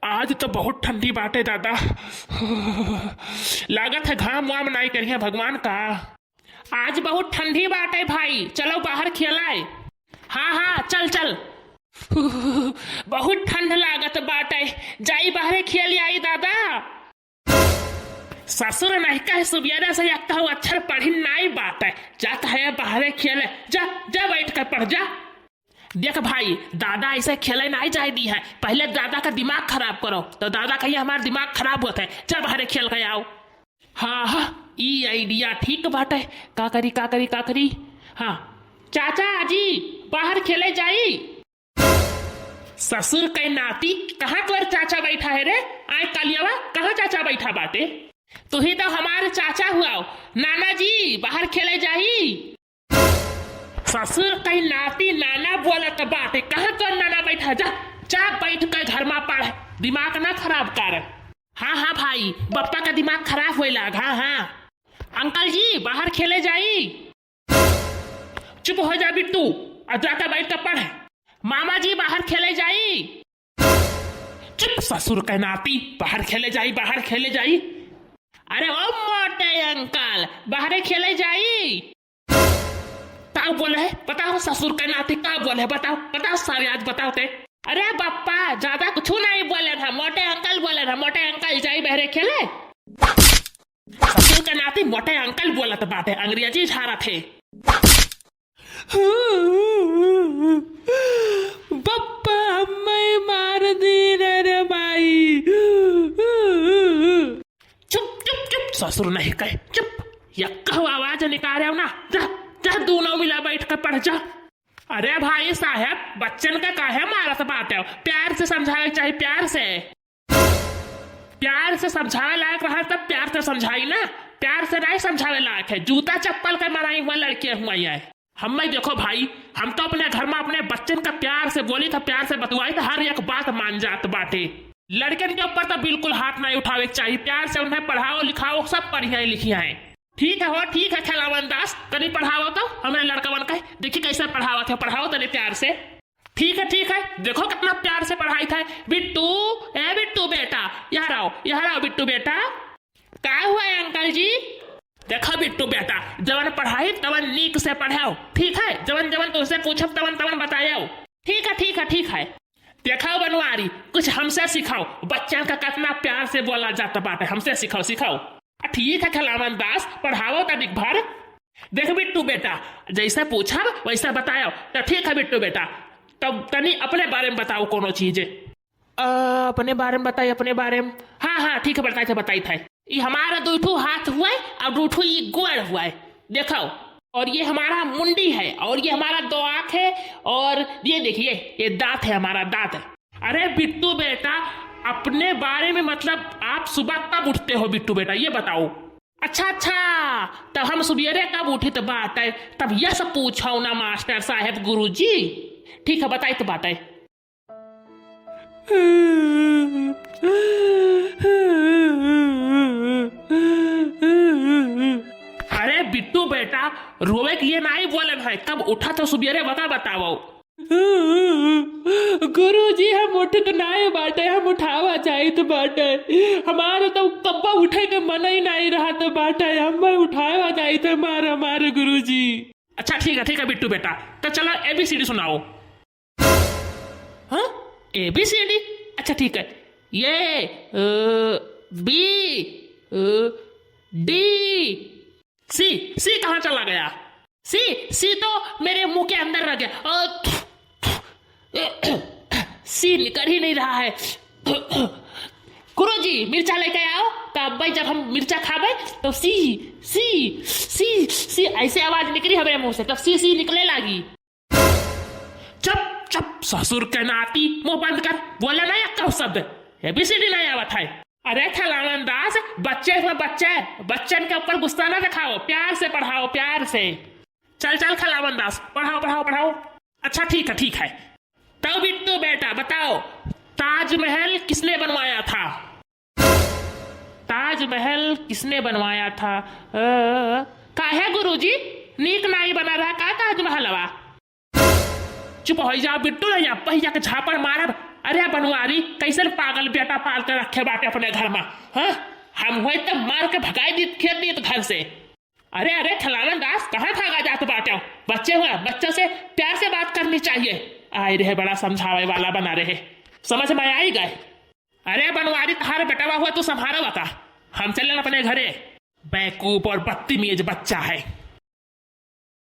आज तो बहुत ठंडी बाटे दादा। लागत है घाम वाम नहीं करिए भगवान का। आज बहुत ठंडी बाटे भाई, चलो बाहर खेलाए। हाँ हाँ चल चल। बहुत ठंड लागत बाटे, जाई बाहर खेल आई दादा। ससुर नहीं कहे सुबेरे से लगता हूँ अक्षर पढ़ी नहीं बात है, जाता है बाहर खेले। जा जा बैठ कर पढ़ जा। देख भाई दादा ऐसे खेले नहीं जाए दी है, पहले दादा का दिमाग खराब करो तो दादा कहिए हमारा दिमाग खराब होता है। चल बाहर खेल के आओ। हाँ हाँ ये आइडिया ठीक बात है। का करी। हाँ चाचा जी बाहर खेले जाई। ससुर के नाती कहाँ तोर चाचा बैठा है रे? आए कालियावा कहाँ चाचा बैठा बाटे? तू ही तो हमारे चाचा हुआ। नाना जी बाहर खेले जाई। ससुर कहीं नाती नाना बोलत बाटे, कहाँ तो नाना बैठा? जा जा बैठ कर घर में पढ़, दिमाग ना खराब कर। हाँ हाँ भाई बप्पा का दिमाग खराब हो लाग। हाँ हाँ अंकल जी बाहर खेले जाई। चुप हो जा बिट्टू और जाकर बैठ कर पढ़। मामा जी बाहर खेले जाई। चुप ससुर का नाती, बाहर खेले जाई। अरे ओ मोटे अंकल बाहर खेले जाई। क्या बोले है बताओ? ससुर का नाती क्या बोले? बताओ सारे आज बताओ ते। अरे बप्पा ज्यादा कुछ नहीं बोले था, मोटे अंकल बोले था। मोटे अंकल जाई बहरे खेले। ससुर का नाती मोटे अंकल बोला था बातें, अंग्रेजी झाड़ा थे। बप्पा हमें मार दी रे भाई। चुप ससुर नहीं कहे चुप। यक्का आवाज निकाल रहे हो ना, जा दोनों मिला बैठ कर पढ़ जा। अरे भाई साहब बच्चन का काहे मारत बात है? प्यार से समझाना चाहिए, प्यार से समझावे लायक रहा तब प्यार से समझाई ना, प्यार से नहीं समझावे लायक है। जूता चप्पल का मराई हुआ लड़के हुआ है। हम देखो भाई हम तो अपने घर में अपने बच्चन का प्यार से बोली था, प्यार से बतवाई था, हर एक बात मान जात बाटे। लड़कन के ऊपर तो बिल्कुल हाथ नहीं उठावे चाहिए, प्यार से उन्हें पढ़ाओ लिखाओ, सब पढ़िया लिखिया है। ठीक है खिलावन दास कभी पढ़ाओ तो हमारे लड़का बन के देखिए कैसे पढ़ावा थे, पढ़ाओ तने प्यार से। ठीक है देखो कितना प्यार से पढ़ाई था। बिट्टू बेटा यहाँ आओ बिट्टू बेटा। क्या हुआ है अंकल जी? देखो बिट्टू बेटा जवन पढ़ाई तवन नीक से पढ़ाओ, ठीक है? जवन तुझसे पूछो तवन बताओ। ठीक है। देखो बनवारी कुछ हमसे सिखाओ, बच्चों का कितना प्यार से बोला जाता बात है, हमसे सिखाओ। ठीक है खिलावन दास पढ़ाओ तनिक भर। देख बिट्टू बेटा जैसा पूछा वैसा बताओ। तो ठीक है बिट्टू बेटा, तब तनी अपने बारे में बताओ कोनो चीज। अपने बारे में बताइए अपने बारे में। हाँ ठीक है बताई था। ये हमारा दूठू हाथ हुआ है और दूठू ये गोड़ हुआ है, देखो। और ये हमारा मुंडी है और ये हमारा 2 आंख है और ये देखिए ये दांत है, हमारा दांत है। अरे बिट्टू बेटा अपने बारे में मतलब आप सुबह कब उठते हो बिट्टू बेटा ये बताओ? अच्छा तब हम सुबेरे कब उठे तो बात है, तब यह सब पूछो ना मास्टर साहब गुरुजी। ठीक है बताई तो बात है। अरे बिट्टू बेटा रोवे के लिए नहीं बोले भाई, कब उठा तो सुबेरे बताओ। गुरुजी हम उठे तो नहीं बाटे, हम उठावा चाहिए तो बाटे, हमारे तो कब्बा उठे के मन ही नहीं रहा तो बाटे, हम उठावा चाहिए तो हमारे गुरुजी। अच्छा ठीक है बिट्टू बेटा, तो चलो ABCD सुनाओ। हाँ ABCD अच्छा ठीक है। ये B D C कहाँ चला गया? C तो मेरे मुंह के अंदर रह गया। C निकल ही नहीं रहा है। गुरुजी मिर्चा लेके आओ। तब भाई जब हम मिर्चा खावे तो सी ऐसे आवाज निकली हमारे मुंह से, तब सी निकले लगी। चुप ससुर के नाती मुंह बंद कर, बोले ना एक शब्द ABCD नहीं आवत है। अरे खिलावन दास बच्चन के ऊपर गुस्सा ना दिखाओ, प्यार से पढ़ाओ प्यार से। चल खिलावन दास पढ़ाओ। अच्छा ठीक है। तो बिट्टू बेटा बताओ ताजमहल किसने बनवाया था? ताजमहल किसने बनवाया था? काहे गुरुजी नीक नहीं बना रहा का ताजमहल? चुप हो जा बिट्टू, नहीं पहिया के झापड़ मारब अरे बनवारी कैसे पागल बेटा पाल के रखे बाटे अपने घर में। हाँ हम हुए तो मार के भगाई दी खेत दी घर से। अरे अरे खिलावन दास कहाँ भागा जाते बाटे, बच्चे हुए बच्चों से प्यार से बात करनी चाहिए। आए रहे बड़ा समझावे वाला बना रहे, समझ में आई गए। अरे बनवारी तुम्हारे बेटा हुआ तो संभालो बता, हम चले अपने घरे। बेवकूफ और बदतमीज बच्चा है।